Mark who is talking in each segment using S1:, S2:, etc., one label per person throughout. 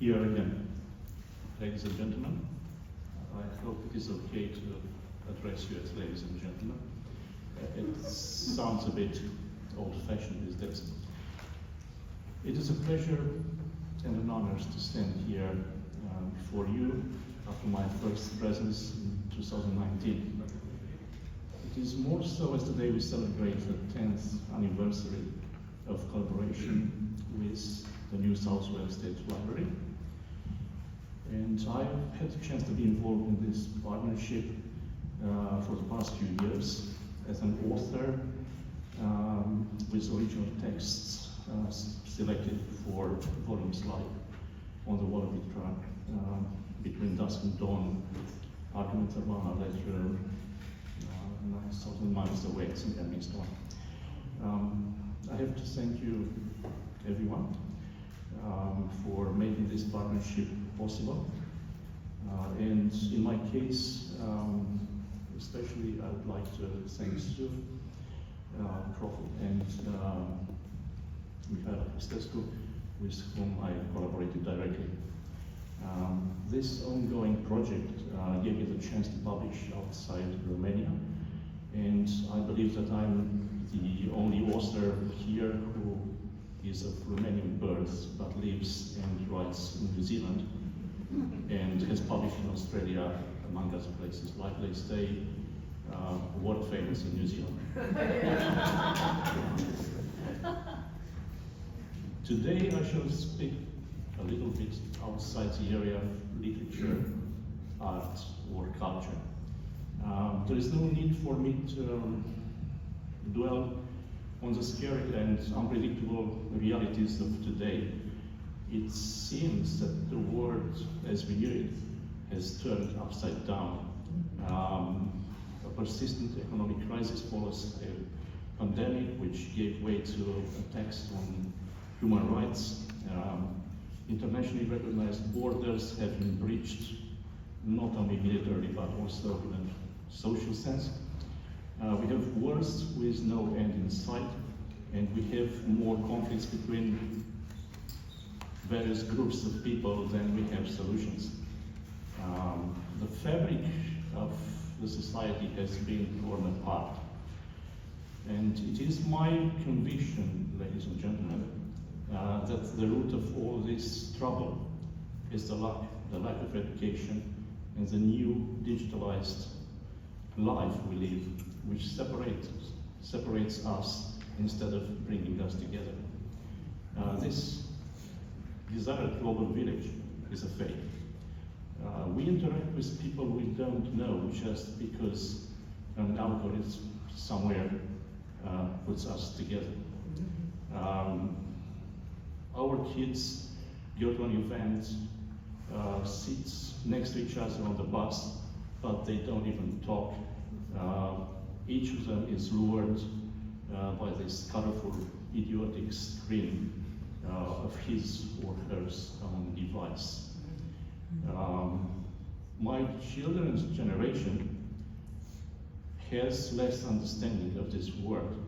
S1: Here again, ladies and gentlemen, I hope it is okay to address you as ladies and gentlemen. It sounds a bit old-fashioned these days. It is a pleasure and an honor to stand here before you after my first presence in 2019. It is more so as today we celebrate the 10th anniversary of collaboration with the New South Wales State Library. And I've had the chance to be involved in this partnership for the past few years as an author with original texts selected for volumes like On the Wallaby Track, Between Dusk and Dawn, Argument Urbana Letter, 9,000 Miles Away, and the next one. I have to thank you, everyone, for making this partnership possible. And in my case, especially I would like to thank Stu, Crawford, and Michaela Cristescu, with whom I collaborated directly. This ongoing project gave me the chance to publish outside Romania, and I believe that I'm the only author here who is of Romanian birth but lives and writes in New Zealand and has published in Australia, among other places, like they say, world famous in New Zealand. Today I shall speak a little bit outside the area of literature, art, or culture. There is no need for me to dwell on the scary and unpredictable realities of today. It seems that the world as we knew it has turned upside down. A persistent economic crisis follows a pandemic which gave way to attacks on human rights. Internationally recognized borders have been breached, not only militarily but also in a social sense. We have wars with no end in sight, and we have more conflicts between various groups of people than we have solutions. The fabric of the society has been torn apart. And it is my conviction, ladies and gentlemen, that the root of all this trouble is the lack of education and the new digitalized life we live, which separates us instead of bringing us together. This desired global village is a fake. We interact with people we don't know just because an algorithm somewhere puts us together. Our kids go to an event, sit next to each other on the bus, but they don't even talk. Each of them is lured by this colorful, idiotic screen of his or her own device. My children's generation has less understanding of this world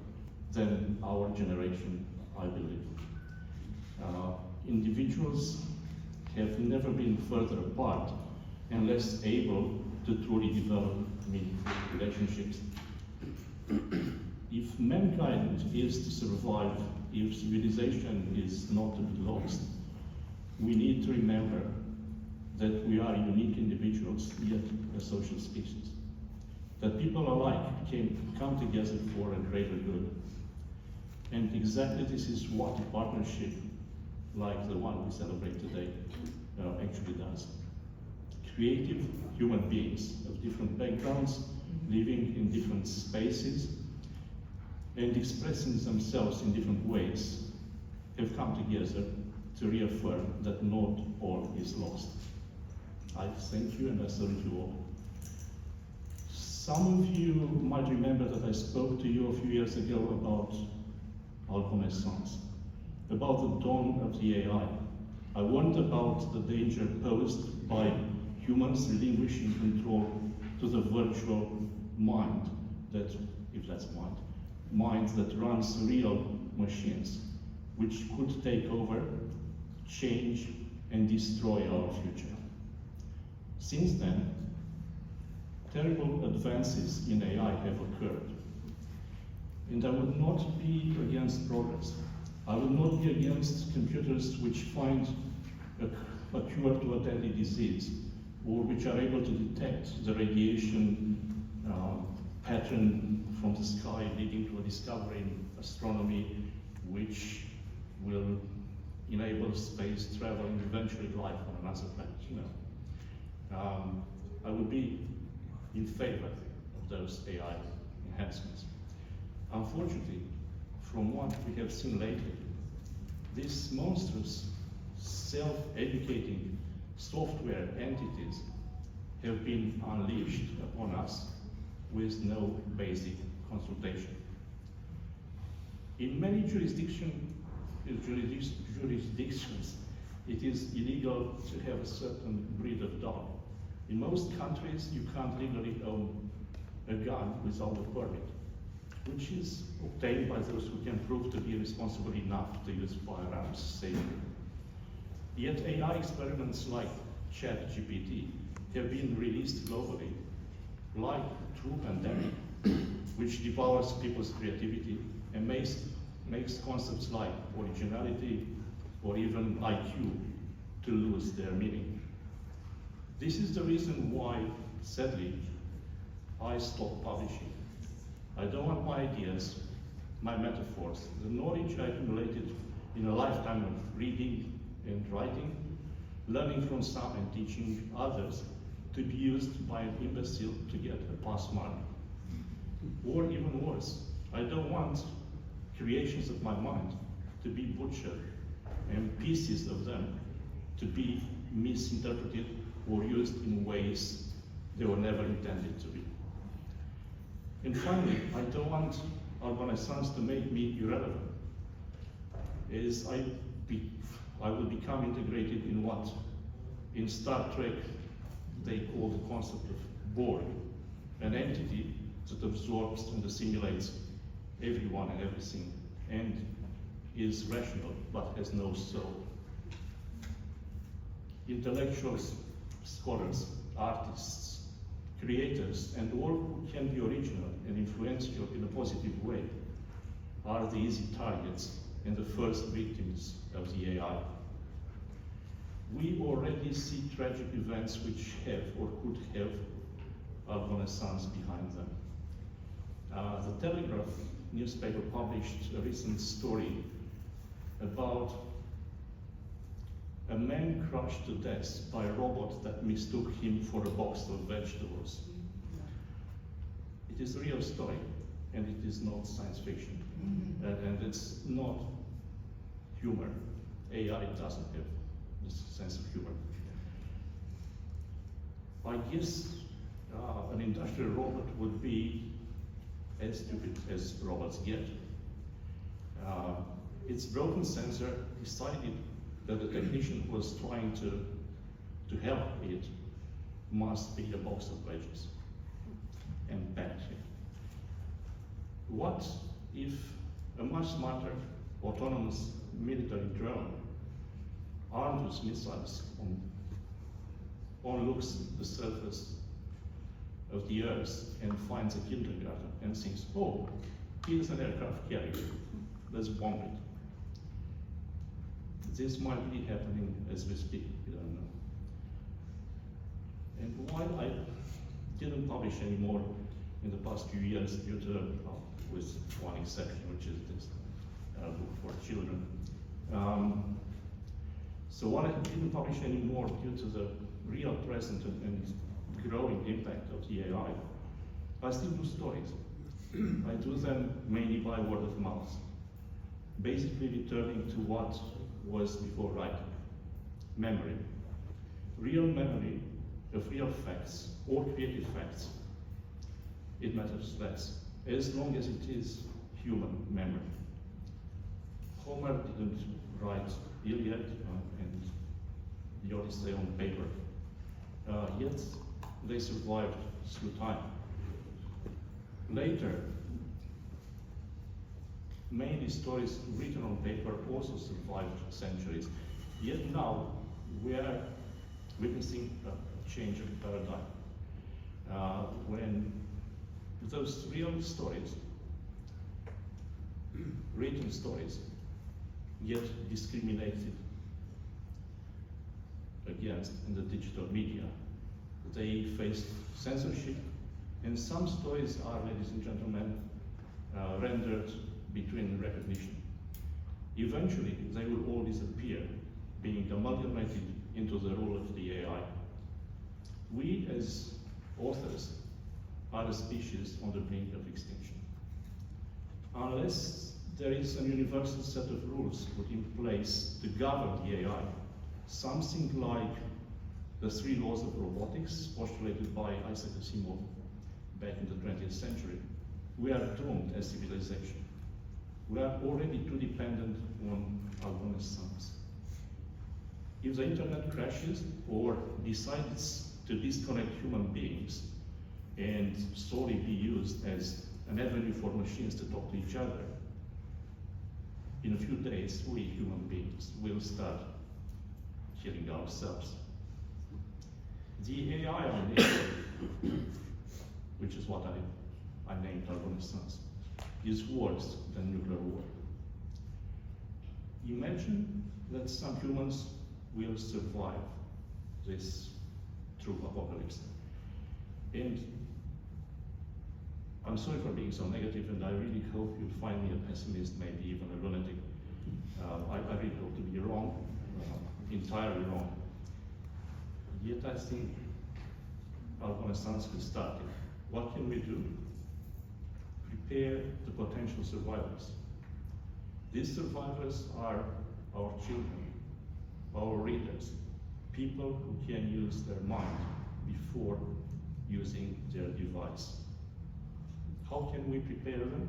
S1: than our generation, I believe. Individuals have never been further apart and less able to truly develop meaningful relationships. If mankind is to survive, if civilization is not to be lost, we need to remember that we are unique individuals, yet a social species. That people alike come together for a greater good. And exactly this is what a partnership like the one we celebrate today actually does. Creative human beings of different backgrounds, living in different spaces, and expressing themselves in different ways, have come together to reaffirm that not all is lost. I thank you and I salute you all. Some of you might remember that I spoke to you a few years ago about Algonaissance, about the dawn of the AI. I warned about the danger posed by humans relinquishing control to the virtual mind that, if that's mind that runs real machines, which could take over, change, and destroy our future. Since then, terrible advances in AI have occurred. And I would not be against progress. I would not be against computers which find a cure to a deadly disease, or which are able to detect the radiation pattern from the sky, leading to a discovery in astronomy which will enable space travel and eventually life on another planet. I would be in favor of those AI enhancements. Unfortunately, from what we have seen lately, these monstrous self-educating software entities have been unleashed upon us with no basic consultation. In many jurisdictions, it is illegal to have a certain breed of dog. In most countries, you can't legally own a gun without a permit, which is obtained by those who can prove to be responsible enough to use firearms safely. Yet AI experiments like ChatGPT have been released globally, like a true pandemic, which devours people's creativity and makes concepts like originality or even IQ to lose their meaning. This is the reason why, sadly, I stopped publishing. I don't want my ideas, my metaphors, the knowledge I accumulated in a lifetime of reading and writing, learning from some and teaching others, to be used by an imbecile to get a pass mark. Or even worse, I don't want creations of my mind to be butchered and pieces of them to be misinterpreted or used in ways they were never intended to be. And finally, I don't want Algonaissance to make me irrelevant, as I will become integrated in what in Star Trek they call the concept of Borg, an entity that absorbs and assimilates everyone and everything, and is rational but has no soul. Intellectuals, scholars, artists, creators, and all who can be original and influential in a positive way are the easy targets and the first victims of the AI. We already see tragic events which have or could have Algonaissance behind them. The Telegraph newspaper published a recent story about a man crushed to death by a robot that mistook him for a box of vegetables. It is a real story, and it is not science fiction, and it's not humor. AI doesn't have this sense of humor. I guess an industrial robot would be as stupid as robots get. Its broken sensor decided that the technician who was trying to help it must be a box of veggies, and backed him. What if a much smarter, autonomous military drone armed with missiles looks the surface of the Earth and finds a kindergarten and thinks, oh, here's an aircraft carrier, let's bomb it. This might be happening as we speak, we don't know. And while I didn't publish anymore in the past few years due to, with one exception, which is this book for children. So while I didn't publish anymore due to the real present and growing impact of the AI, I still do stories. I do them mainly by word of mouth, basically returning to what was before writing. Memory. Real memory of real facts or creative facts. It matters less, as long as it is human memory. Homer didn't write Iliad and the Odyssey on paper, yet they survived through time. Later, many stories written on paper also survived centuries. Yet now, we are witnessing a change of paradigm. When those real stories, written stories, get discriminated against in the digital media, they face censorship, and some stories are, ladies and gentlemen, rendered between recognition. Eventually, they will all disappear, being amalgamated into the role of the AI. We, as authors, are a species on the brink of extinction. Unless there is a universal set of rules put in place to govern the AI, something like the 3 laws of robotics postulated by Isaac Asimov back in the 20th century, we are doomed as civilization. We are already too dependent on Algonaissance. If the internet crashes or decides to disconnect human beings and solely be used as an avenue for machines to talk to each other, in a few days, we human beings will start killing ourselves. The AI on the internet, which is what I named Algonaissance, is worse than nuclear war. Imagine that some humans will survive this true apocalypse. And I'm sorry for being so negative, and I really hope you'll find me a pessimist, maybe even a lunatic. I really hope to be wrong, entirely wrong. Yet I think Algonaissance has started. What can we do? Prepare the potential survivors. These survivors are our children, our readers, people who can use their mind before using their device. How can we prepare them?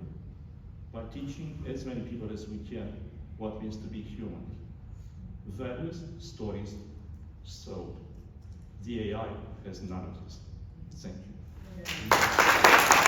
S1: By teaching as many people as we can what it means to be human. Values, stories, soul. The AI has none of this. Thank you.